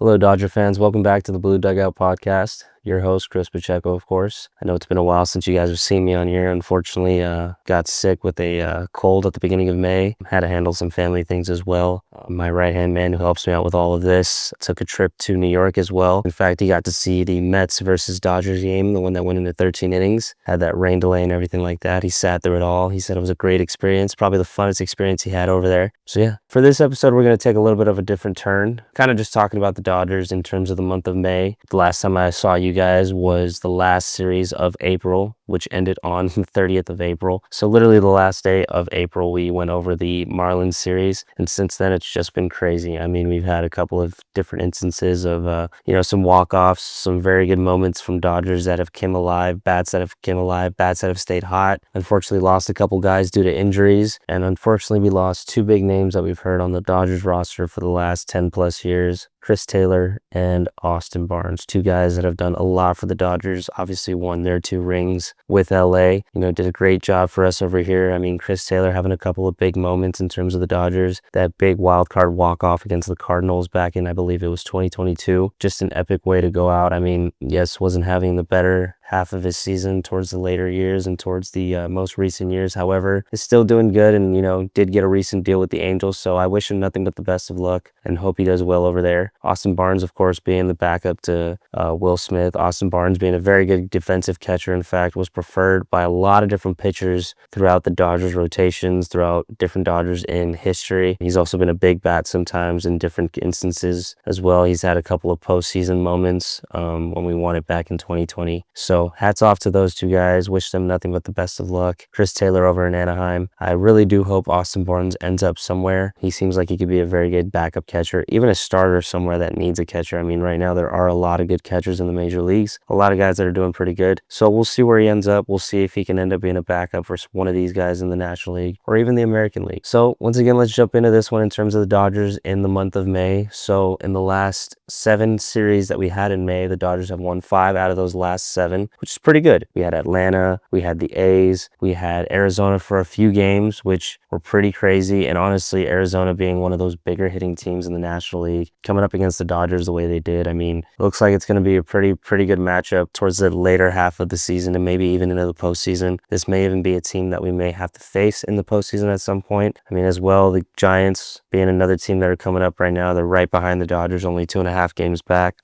Hello, Dodger fans. Welcome back to the Blue Dugout Podcast. Your host, Chris Pacheco, of course. I know it's been a while since you guys have seen me on here. Unfortunately, got sick with a cold at the beginning of May. Had to handle some family things as well. My right-hand man who helps me out with all of this took a trip to New York as well. In fact, he got to see the Mets versus Dodgers game, the one that went into 13 innings. Had that rain delay and everything like that. He sat through it all. He said it was a great experience, probably the funnest experience he had over there. So yeah, for this episode, we're going to take a little bit of a different turn. Kind of just talking about the Dodgers in terms of the month of May. The last time I saw you guys was the last series of April, which ended on the 30th of April. So literally the last day of April, we went over the Marlins series. And since then, it's just been crazy. I mean, we've had a couple of different instances of, some walk-offs, some very good moments from Dodgers that have come alive, bats that have come alive, bats that have stayed hot. Unfortunately, lost a couple guys due to injuries. And unfortunately, we lost two big names that we've heard on the Dodgers roster for the last 10 plus years. Chris Taylor and Austin Barnes, two guys that have done a lot for the Dodgers, obviously won their two rings with LA, did a great job for us over here. I mean, Chris Taylor having a couple of big moments in terms of the Dodgers, that big wild card walk-off against the Cardinals back in, I believe it was 2022, just an epic way to go out. I mean, yes, wasn't having the better half of his season towards the later years and towards the most recent years. However, is still doing good and, did get a recent deal with the Angels. So I wish him nothing but the best of luck and hope he does well over there. Austin Barnes, of course, being the backup to Will Smith. Austin Barnes being a very good defensive catcher, in fact, was preferred by a lot of different pitchers throughout the Dodgers rotations, throughout different Dodgers in history. He's also been a big bat sometimes in different instances as well. He's had a couple of postseason moments when we won it back in 2020. So hats off to those two guys. Wish them nothing but the best of luck. Chris Taylor over in Anaheim. I really do hope Austin Barnes ends up somewhere. He seems like he could be a very good backup catcher, even a starter somewhere that needs a catcher. I mean, right now there are a lot of good catchers in the major leagues, a lot of guys that are doing pretty good. So we'll see where he ends up. We'll see if he can end up being a backup for one of these guys in the National League or even the American League. So once again, let's jump into this one in terms of the Dodgers in the month of May. So in the last 7 series that we had in May, the Dodgers have won 5 out of those last 7, which is pretty good. We had Atlanta, we had the A's, we had Arizona for a few games, which were pretty crazy. And honestly, Arizona being one of those bigger hitting teams in the National League, coming up against the Dodgers the way they did. I mean, it looks like it's going to be a pretty good matchup towards the later half of the season and maybe even into the postseason. This may even be a team that we may have to face in the postseason at some point. I mean, as well, the Giants being another team that are coming up right now. They're right behind the Dodgers, only 2.5 games back.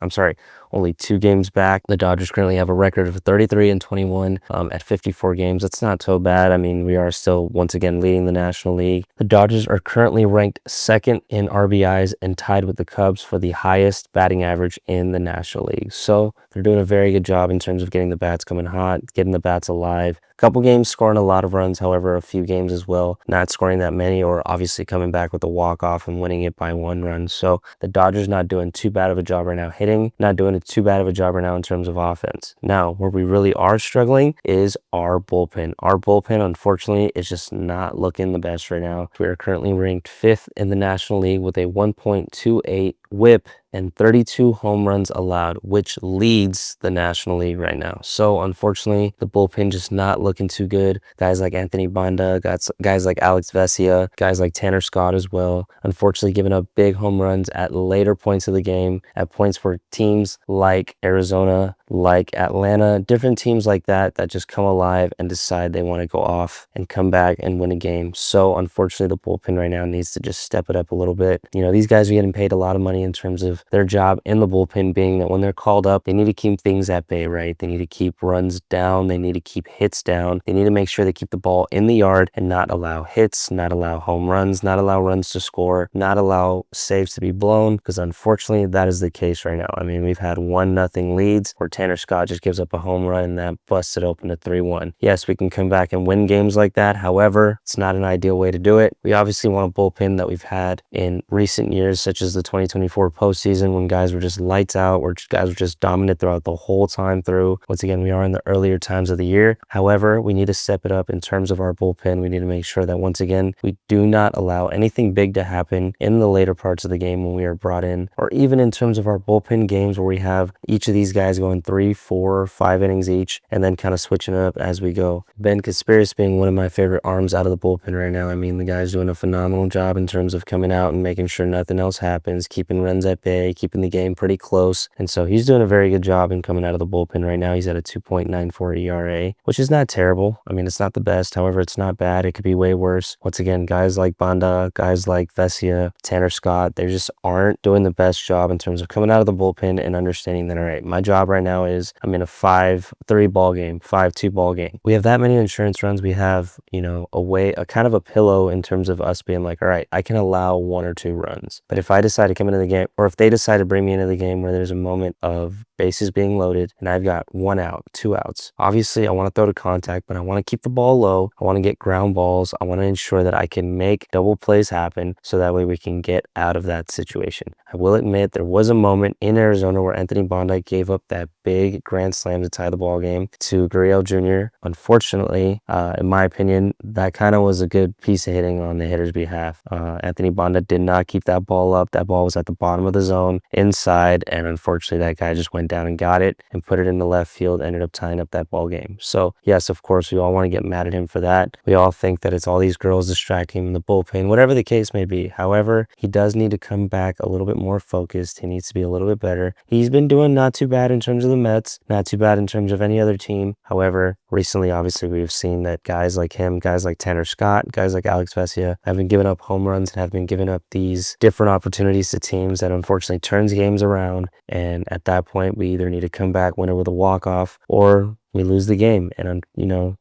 Only 2 games back. The Dodgers currently have a record of 33-21 at 54 games. That's not so bad. I mean, we are still once again leading the National League. The Dodgers are currently ranked 2nd in RBIs and tied with the Cubs for the highest batting average in the National League. So they're doing a very good job in terms of getting the bats coming hot, getting the bats alive. A couple games scoring a lot of runs, however, a few games as well not scoring that many, or obviously coming back with a walk-off and winning it by 1 run. So the Dodgers not doing too bad of a job right now hitting, not doing too bad of a job right now in terms of offense. Now, where we really are struggling is our bullpen. Our bullpen, unfortunately, is just not looking the best right now. We are currently ranked 5th in the National League with a 1.28 whip and 32 home runs allowed, which leads the National League right now. So unfortunately, the bullpen just not looking too good. Guys like Anthony Banda, guys like Alex Vesia, guys like Tanner Scott as well, unfortunately giving up big home runs at later points of the game, at points where teams like Arizona, like Atlanta, different teams like that just come alive and decide they want to go off and come back and win a game. So unfortunately, the bullpen right now needs to just step it up a little bit. These guys are getting paid a lot of money in terms of their job in the bullpen, being that when they're called up, they need to keep things at bay, right? They need to keep runs down. They need to keep hits down. They need to make sure they keep the ball in the yard and not allow hits, not allow home runs, not allow runs to score, not allow saves to be blown, because unfortunately, that is the case right now. I mean, we've had 1-0 leads where Tanner Scott just gives up a home run and that busted open to 3-1. Yes, we can come back and win games like that. However, it's not an ideal way to do it. We obviously want a bullpen that we've had in recent years, such as the 2024 postseason when guys were just lights out, where guys were just dominant throughout the whole time through. Once again, we are in the earlier times of the year. However, we need to step it up in terms of our bullpen. We need to make sure that once again, we do not allow anything big to happen in the later parts of the game when we are brought in, or even in terms of our bullpen games where we have each of these guys going 3, 4, 5 innings each and then kind of switching up as we go. Ben Kaspiris being one of my favorite arms out of the bullpen right now. I mean, the guy's doing a phenomenal job in terms of coming out and making sure nothing else happens, keeping runs at bay, ERA, keeping the game pretty close. And so he's doing a very good job in coming out of the bullpen right now. He's at a 2.94 ERA, which is not terrible. I mean, it's not the best. However, it's not bad. It could be way worse. Once again, guys like Banda, guys like Vesia, Tanner Scott, they just aren't doing the best job in terms of coming out of the bullpen and understanding that, all right, my job right now is I'm in a 5-3 ball game, 5-2 ball game. We have that many insurance runs. We have, a kind of a pillow in terms of us being like, all right, I can allow 1 or 2 runs. But if I decide to come into the game, or if they decide to bring me into the game where there's a moment of bases being loaded and I've got 1 out, 2 outs, obviously I want to throw to contact, but I want to keep the ball low. I want to get ground balls. I want to ensure that I can make double plays happen so that way we can get out of that situation. I will admit there was a moment in Arizona where Anthony Bondi gave up that big grand slam to tie the ball game to Gurriel Jr. Unfortunately, in my opinion, that kind of was a good piece of hitting on the hitter's behalf. Anthony Bondi did not keep that ball up. That ball was at the bottom of the zone inside, and unfortunately that guy just went down and got it and put it in the left field, ended up tying up that ball game. So yes, of course, we all want to get mad at him for that. We all think that it's all these girls distracting him in the bullpen, whatever the case may be. However, he does need to come back a little bit more focused. He needs to be a little bit better. He's been doing not too bad in terms of the Mets, not too bad in terms of any other team. However, recently, obviously, we've seen that guys like him, guys like Tanner Scott, guys like Alex Vesia have been giving up home runs and have been giving up these different opportunities to teams that unfortunately turns games around. And at that point, we either need to come back, win it with a walk-off, or we lose the game. And,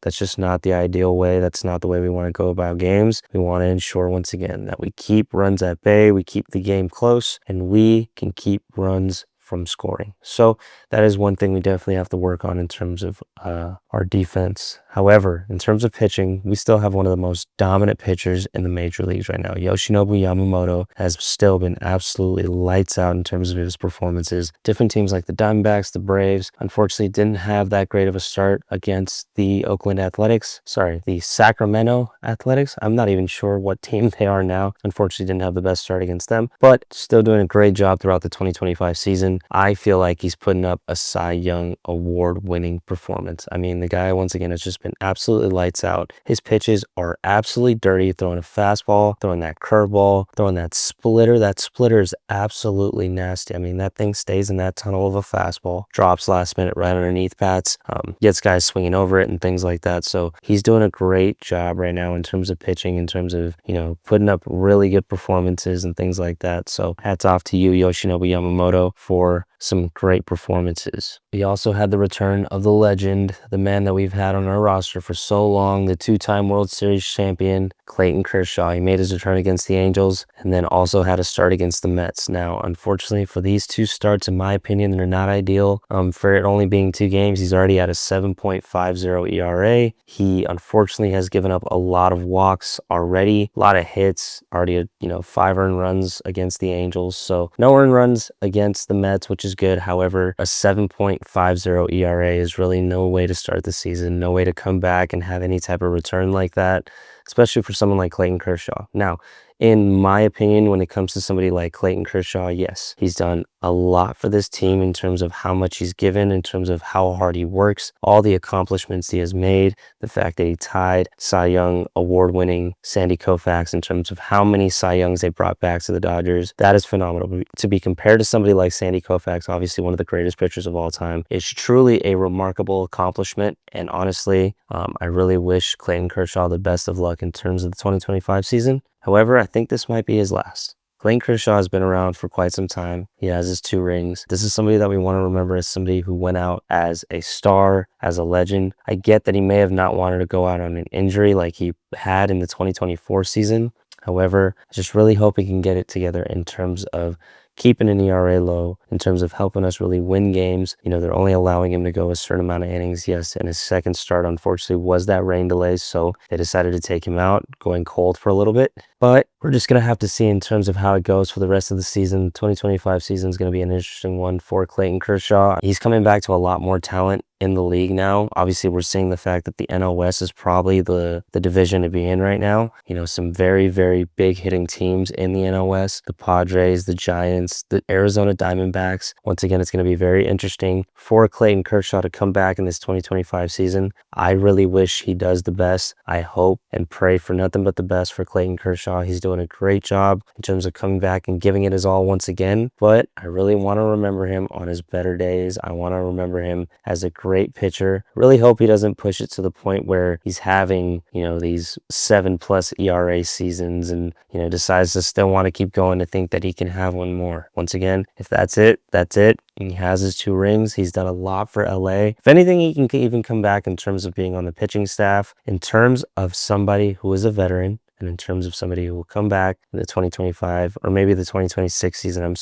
that's just not the ideal way. That's not the way we want to go about games. We want to ensure, once again, that we keep runs at bay, we keep the game close, and we can keep runs from scoring. So that is one thing we definitely have to work on in terms of our defense. However, in terms of pitching, we still have one of the most dominant pitchers in the major leagues right now. Yoshinobu Yamamoto has still been absolutely lights out in terms of his performances. Different teams like the Diamondbacks, the Braves, unfortunately didn't have that great of a start against the the Sacramento Athletics. I'm not even sure what team they are now. Unfortunately, didn't have the best start against them, but still doing a great job throughout the 2025 season. I feel like he's putting up a Cy Young award-winning performance. I mean, the guy, once again, has just been absolutely lights out. His pitches are absolutely dirty, throwing a fastball, throwing that curveball, throwing that splitter. That splitter is absolutely nasty. I mean, that thing stays in that tunnel of a fastball, drops last minute right underneath bats, gets guys swinging over it and things like that. So he's doing a great job right now in terms of pitching, in terms of, putting up really good performances and things like that. So hats off to you, Yoshinobu Yamamoto, for some great performances. We also had the return of the legend, the man that we've had on our roster for so long, the 2-time World Series champion, Clayton Kershaw. He made his return against the Angels and then also had a start against the Mets. Now, unfortunately, for these 2 starts, in my opinion, they're not ideal. For it only being 2 games, he's already at a 7.50 ERA. He unfortunately has given up a lot of walks already, a lot of hits, already 5 earned runs against the Angels. So no earned runs against the Mets, which is good. However, a 7.50 ERA is really no way to start the season, no way to come back and have any type of return like that, especially for someone like Clayton Kershaw. Now, in my opinion, when it comes to somebody like Clayton Kershaw, yes, he's done a lot for this team in terms of how much he's given, in terms of how hard he works, all the accomplishments he has made, the fact that he tied Cy Young award-winning Sandy Koufax in terms of how many Cy Youngs they brought back to the Dodgers. That is phenomenal. To be compared to somebody like Sandy Koufax, obviously one of the greatest pitchers of all time, is truly a remarkable accomplishment. And honestly, I really wish Clayton Kershaw the best of luck in terms of the 2025 season. However, I think this might be his last. Clayton Kershaw has been around for quite some time. He has his 2 rings. This is somebody that we want to remember as somebody who went out as a star, as a legend. I get that he may have not wanted to go out on an injury like he had in the 2024 season. However, I just really hope he can get it together in terms of keeping an ERA low, in terms of helping us really win games. They're only allowing him to go a certain amount of innings. Yes, and his second start, unfortunately, was that rain delay, so they decided to take him out, going cold for a little bit. But we're just going to have to see in terms of how it goes for the rest of the season. 2025 season is going to be an interesting one for Clayton Kershaw. He's coming back to a lot more talent in the league now. Obviously, we're seeing the fact that the NL West is probably the division to be in right now. Some very, very big hitting teams in the NL West. The Padres, the Giants, the Arizona Diamondbacks, backs. Once again, it's going to be very interesting for Clayton Kershaw to come back in this 2025 season. I really wish he does the best. I hope and pray for nothing but the best for Clayton Kershaw. He's doing a great job in terms of coming back and giving it his all once again, but I really want to remember him on his better days. I want to remember him as a great pitcher. Really hope he doesn't push it to the point where he's having, these 7+ ERA seasons and, decides to still want to keep going to think that he can have one more. Once again, if that's it, that's it. He has his 2 rings. He's done a lot for LA. If anything, he can even come back in terms of being on the pitching staff, in terms of somebody who is a veteran, and in terms of somebody who will come back in the 2025 or maybe the 2026 season,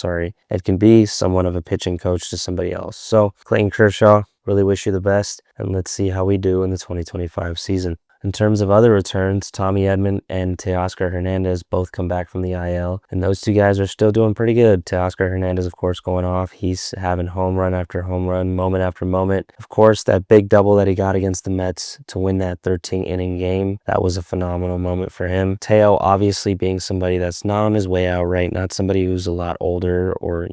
it can be somewhat of a pitching coach to somebody else. So Clayton Kershaw, really wish you the best, and let's see how we do in the 2025 season. In terms of other returns, Tommy Edman and Teoscar Hernandez both come back from the IL, and those 2 guys are still doing pretty good. Teoscar Hernandez, of course, going off. He's having home run after home run, moment after moment. Of course, that big double that he got against the Mets to win that 13-inning game, that was a phenomenal moment for him. Teo, obviously being somebody that's not on his way out, right? Not somebody who's a lot older or,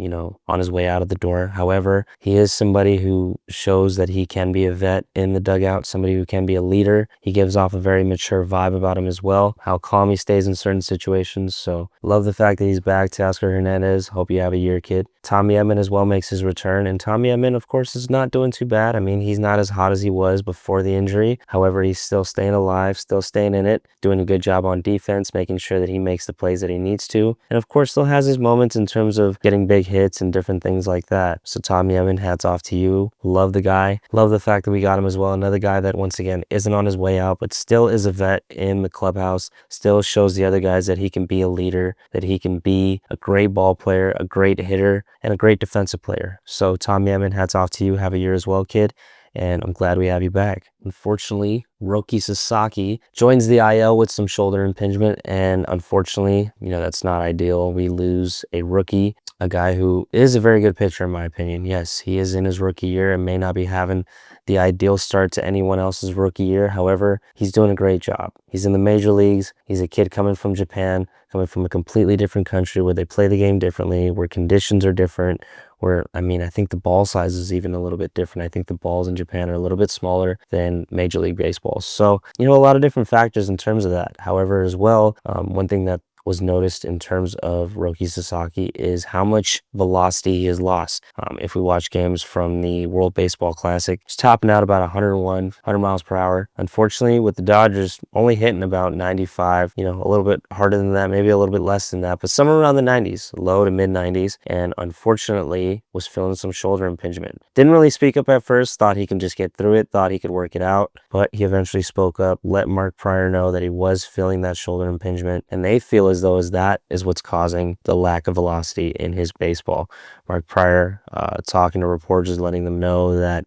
on his way out of the door. However, he is somebody who shows that he can be a vet in the dugout, somebody who can be a leader. He gives off a very mature vibe about him as well, how calm he stays in certain situations. So love the fact that he's back. Teoscar Hernandez, hope you have a year, kid. Tommy Edman as well makes his return, and Tommy Edman, of course, is not doing too bad. He's not as hot as he was before the injury. However, he's still staying alive, still staying in it, doing a good job on defense, making sure that he makes the plays that he needs to, and of course still has his moments in terms of getting big hits and different things like that. So Tommy Edman, hats off to you. Love the guy. Love the fact that we got him as well. Another guy that, once again, isn't on his way out, but still is a vet in the clubhouse, still shows the other guys that he can be a leader, that he can be a great ball player, a great hitter, and a great defensive player. So Tommy Edman, hats off to you. Have a year as well, kid, and I'm glad we have you back. Unfortunately, Roki Sasaki joins the IL with some shoulder impingement, and unfortunately, that's not ideal. We lose a rookie, a guy who is a very good pitcher in my opinion. Yes, he is in his rookie year and may not be having the ideal start to anyone else's rookie year. However, he's doing a great job. He's in the major leagues. He's a kid coming from Japan, coming from a completely different country where they play the game differently, where conditions are different, where, I think the ball size is even a little bit different. I think the balls in Japan are a little bit smaller than Major League Baseball. So, a lot of different factors in terms of that. However, as well, one thing that was noticed in terms of Roki Sasaki is how much velocity he has lost. If we watch games from the World Baseball Classic, he's topping out about 100 miles per hour. Unfortunately, with the Dodgers only hitting about 95, a little bit harder than that, maybe a little bit less than that, but somewhere around the 90s, low to mid 90s, and unfortunately was feeling some shoulder impingement. Didn't really speak up at first, thought he could just get through it, thought he could work it out, but he eventually spoke up, let Mark Pryor know that he was feeling that shoulder impingement, and they feel as though that is what's causing the lack of velocity in his baseball. Mark Pryor talking to reporters, letting them know that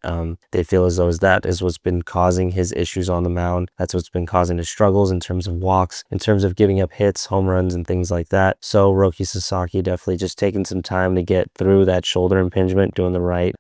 they feel as though that is what's been causing his issues on the mound. That's what's been causing his struggles in terms of walks, in terms of giving up hits, home runs, and things like that. So Roki Sasaki definitely just taking some time to get through that shoulder impingement, doing the right,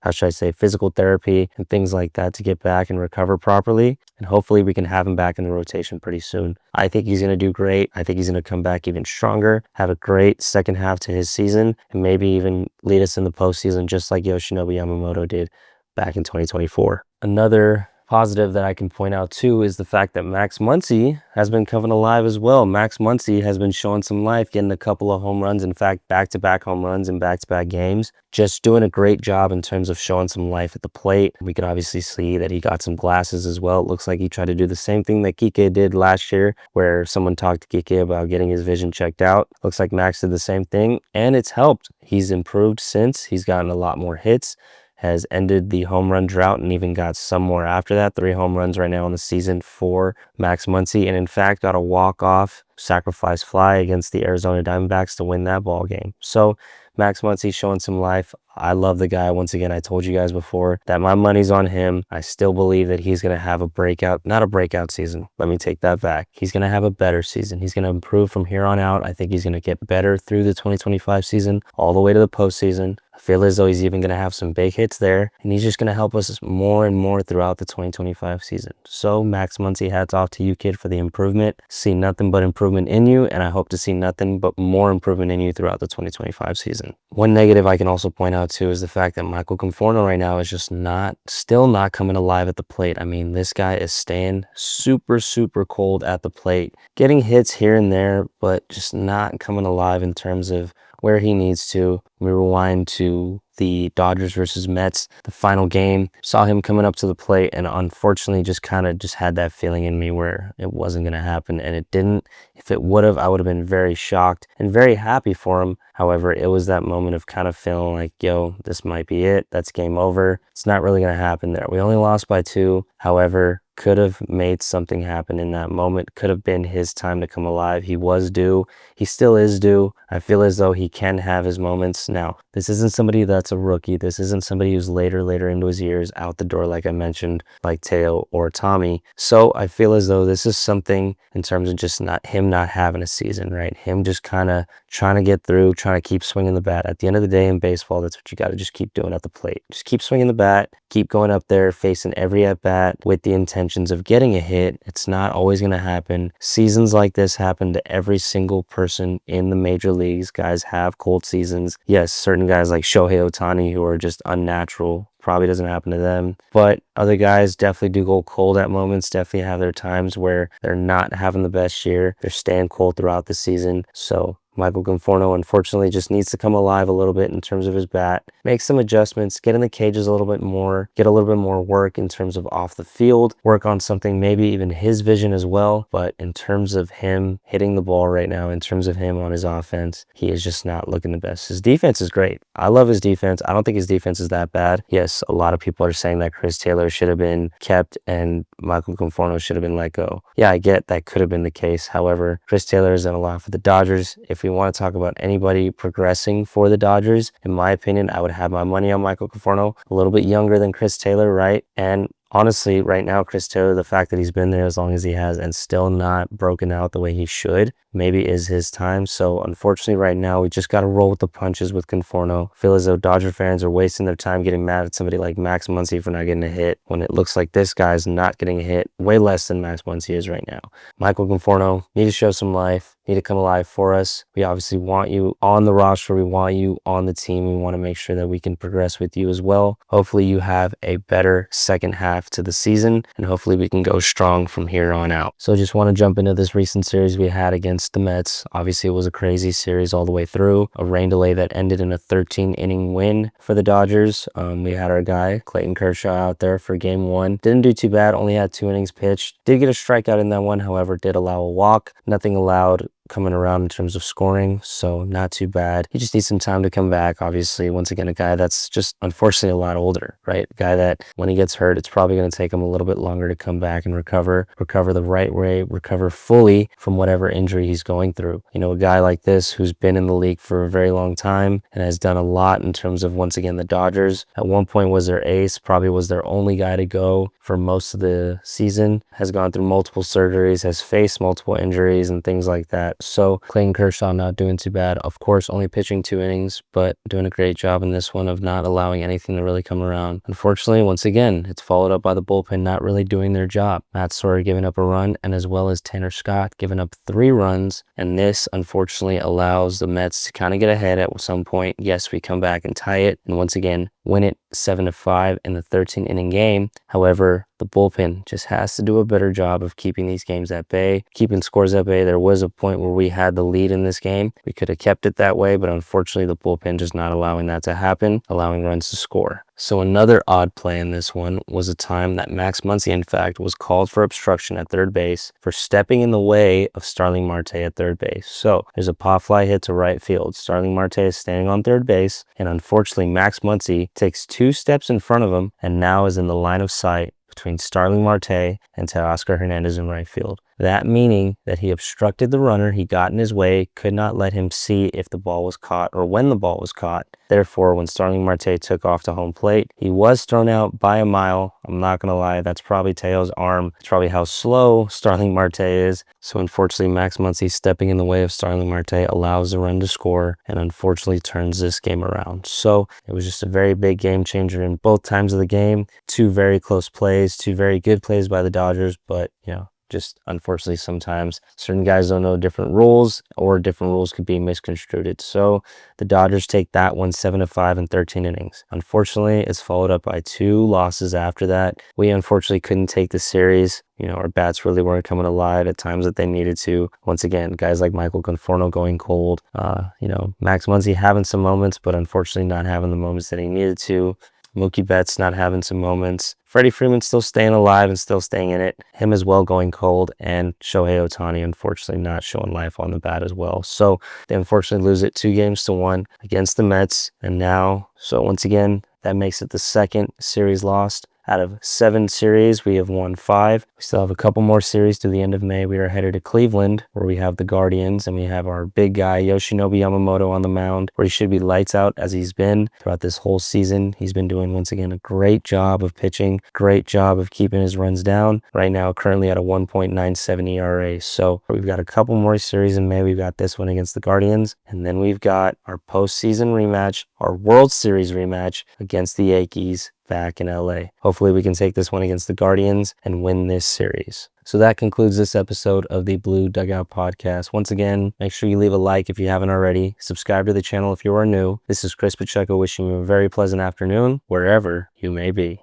physical therapy and things like that to get back and recover properly. And hopefully we can have him back in the rotation pretty soon. I think he's going to do great. I think he's going to come back even stronger, have a great second half to his season, and maybe even lead us in the postseason just like Yoshinobu Yamamoto did back in 2024. Another positive that I can point out too is the fact that Max Muncy has been coming alive as well. Max Muncy has been showing some life, getting a couple of home runs, in fact back-to-back home runs in back-to-back games. Just doing a great job in terms of showing some life at the plate. We could obviously see that he got some glasses as well. It looks like he tried to do the same thing that Kike did last year, where someone talked to Kike about getting his vision checked out. Looks like Max did the same thing, and it's helped. He's improved since. He's gotten a lot more hits, has ended the home run drought, and even got some more after that. 3 home runs right now in the season for Max Muncy, and in fact got a walk-off sacrifice fly against the Arizona Diamondbacks to win that ball game. So Max Muncy showing some life. I love the guy. Once again, I told you guys before that my money's on him. I still believe that he's going to have not a breakout season. Let me take that back. He's going to have a better season. He's going to improve from here on out. I think he's going to get better through the 2025 season, all the way to the postseason. I feel as though he's even going to have some big hits there, and he's just going to help us more and more throughout the 2025 season. So Max Muncy, hats off to you, kid, for the improvement. See nothing but improvement in you, and I hope to see nothing but more improvement in you throughout the 2025 season. One negative I can also point out too is the fact that Michael Conforto right now is just still not coming alive at the plate. I mean, this guy is staying super, super cold at the plate, getting hits here and there, but just not coming alive in terms of where he needs to. We rewind to the Dodgers versus Mets, the final game, saw him coming up to the plate, and unfortunately just had that feeling in me where it wasn't going to happen, and it didn't. If it would have, I would have been very shocked and very happy for him. However, it was that moment of kind of feeling like, yo, this might be it. That's game over. It's not really going to happen there. We only lost by 2. However, could have made something happen in that moment. Could have been his time to come alive. He was due. He still is due. I feel as though he can have his moments. Now, this isn't somebody that's a rookie. This isn't somebody who's later into his years out the door, like I mentioned, like Teo or Tommy. So I feel as though this is something in terms of just not having a season, right? Him just kind of trying to get through, trying to keep swinging the bat. At the end of the day in baseball, that's what you got to just keep doing at the plate. Just keep swinging the bat, keep going up there, facing every at-bat with the intentions of getting a hit. It's not always going to happen. Seasons like this happen to every single person in the major leagues. Guys have cold seasons. Yes, certain guys like Shohei Ohtani who are just unnatural, probably doesn't happen to them. But other guys definitely do go cold at moments, definitely have their times where they're not having the best year. They're staying cold throughout the season. So Michael Conforto, unfortunately, just needs to come alive a little bit in terms of his bat, make some adjustments, get in the cages a little bit more, get a little bit more work in terms of off the field, work on something, maybe even his vision as well. But in terms of him hitting the ball right now, in terms of him on his offense, he is just not looking the best. His defense is great. I love his defense. I don't think his defense is that bad. Yes, a lot of people are saying that Chris Taylor should have been kept and Michael Conforto should have been let go. Yeah, I get that could have been the case. However, Chris Taylor has done a lot for the Dodgers. If we want to talk about anybody progressing for the Dodgers, in my opinion, I would have my money on Michael Conforto, a little bit younger than Chris Taylor, right? And honestly, right now, Chris Taylor, the fact that he's been there as long as he has and still not broken out the way he should, maybe is his time. So unfortunately, right now, we just got to roll with the punches with Conforto. I feel as though Dodger fans are wasting their time getting mad at somebody like Max Muncy for not getting a hit when it looks like this guy's not getting a hit way less than Max Muncy is right now. Michael Conforto, need to show some life, need to come alive for us. We obviously want you on the roster. We want you on the team. We want to make sure that we can progress with you as well. Hopefully you have a better second half to the season, and hopefully we can go strong from here on out. So just want to jump into this recent series we had against the Mets. Obviously, it was a crazy series all the way through. A rain delay that ended in a 13-inning win for the Dodgers. We had our guy, Clayton Kershaw, out there for game 1. Didn't do too bad, only had 2 innings pitched. Did get a strikeout in that one, however, did allow a walk. Nothing allowed coming around in terms of scoring, so not too bad. He just needs some time to come back. Obviously, once again, a guy that's just unfortunately a lot older, right? A guy that when he gets hurt, it's probably going to take him a little bit longer to come back and recover the right way, recover fully from whatever injury he's going through. You know, a guy like this who's been in the league for a very long time and has done a lot in terms of, once again, the Dodgers. At one point was their ace, probably was their only guy to go for most of the season, has gone through multiple surgeries, has faced multiple injuries and things like that. So Clayton Kershaw not doing too bad. Of course, only pitching 2 innings, but doing a great job in this one of not allowing anything to really come around. Unfortunately, once again, it's followed up by the bullpen not really doing their job. Matt Sawyer giving up a run, and as well as Tanner Scott giving up 3 runs. And this, unfortunately, allows the Mets to kind of get ahead at some point. Yes, we come back and tie it, and once again, win it 7-5 in the 13-inning game. However, the bullpen just has to do a better job of keeping these games at bay, keeping scores at bay. There was a point where we had the lead in this game. We could have kept it that way, but unfortunately the bullpen just not allowing that to happen, allowing runs to score. So another odd play in this one was a time that Max Muncy, in fact, was called for obstruction at third base for stepping in the way of Starling Marte at third base. So there's a pop fly hit to right field. Starling Marte is standing on third base, and unfortunately Max Muncy takes 2 steps in front of him and now is in the line of sight between Starling Marte and Teoscar Hernandez in right field. That meaning that he obstructed the runner, he got in his way, could not let him see if the ball was caught or when the ball was caught. Therefore, when Starling Marte took off to home plate, he was thrown out by a mile. I'm not going to lie, that's probably Teo's arm. It's probably how slow Starling Marte is. So unfortunately, Max Muncy stepping in the way of Starling Marte allows the run to score and unfortunately turns this game around. So it was just a very big game changer in both times of the game. Two very close plays, two very good plays by the Dodgers, but just unfortunately sometimes certain guys don't know different rules or different rules could be misconstrued. So the Dodgers take that one 7-5 in 13 innings. Unfortunately, it's followed up by 2 losses after that. We unfortunately couldn't take the series. Our bats really weren't coming alive at times that they needed to. Once again, guys like Michael Conforto going cold. Max Muncy having some moments, but unfortunately not having the moments that he needed to. Mookie Betts not having some moments. Freddie Freeman still staying alive and still staying in it. Him as well going cold. And Shohei Ohtani unfortunately not showing life on the bat as well. So they unfortunately lose it 2-1 against the Mets. And now, so once again, that makes it the second series lost. Out of 7 series, we have won 5. We still have a couple more series to the end of May. We are headed to Cleveland, where we have the Guardians, and we have our big guy, Yoshinobu Yamamoto, on the mound, where he should be lights out as he's been throughout this whole season. He's been doing, once again, a great job of pitching, great job of keeping his runs down. Right now, currently at a 1.97 ERA. So we've got a couple more series in May. We've got this one against the Guardians, and then we've got our postseason rematch, our World Series rematch against the Yankees back in LA. Hopefully we can take this one against the Guardians and win this series. So that concludes this episode of the Blue Dugout Podcast. Once again, make sure you leave a like if you haven't already. Subscribe to the channel if you are new. This is Chris Pacheco wishing you a very pleasant afternoon wherever you may be.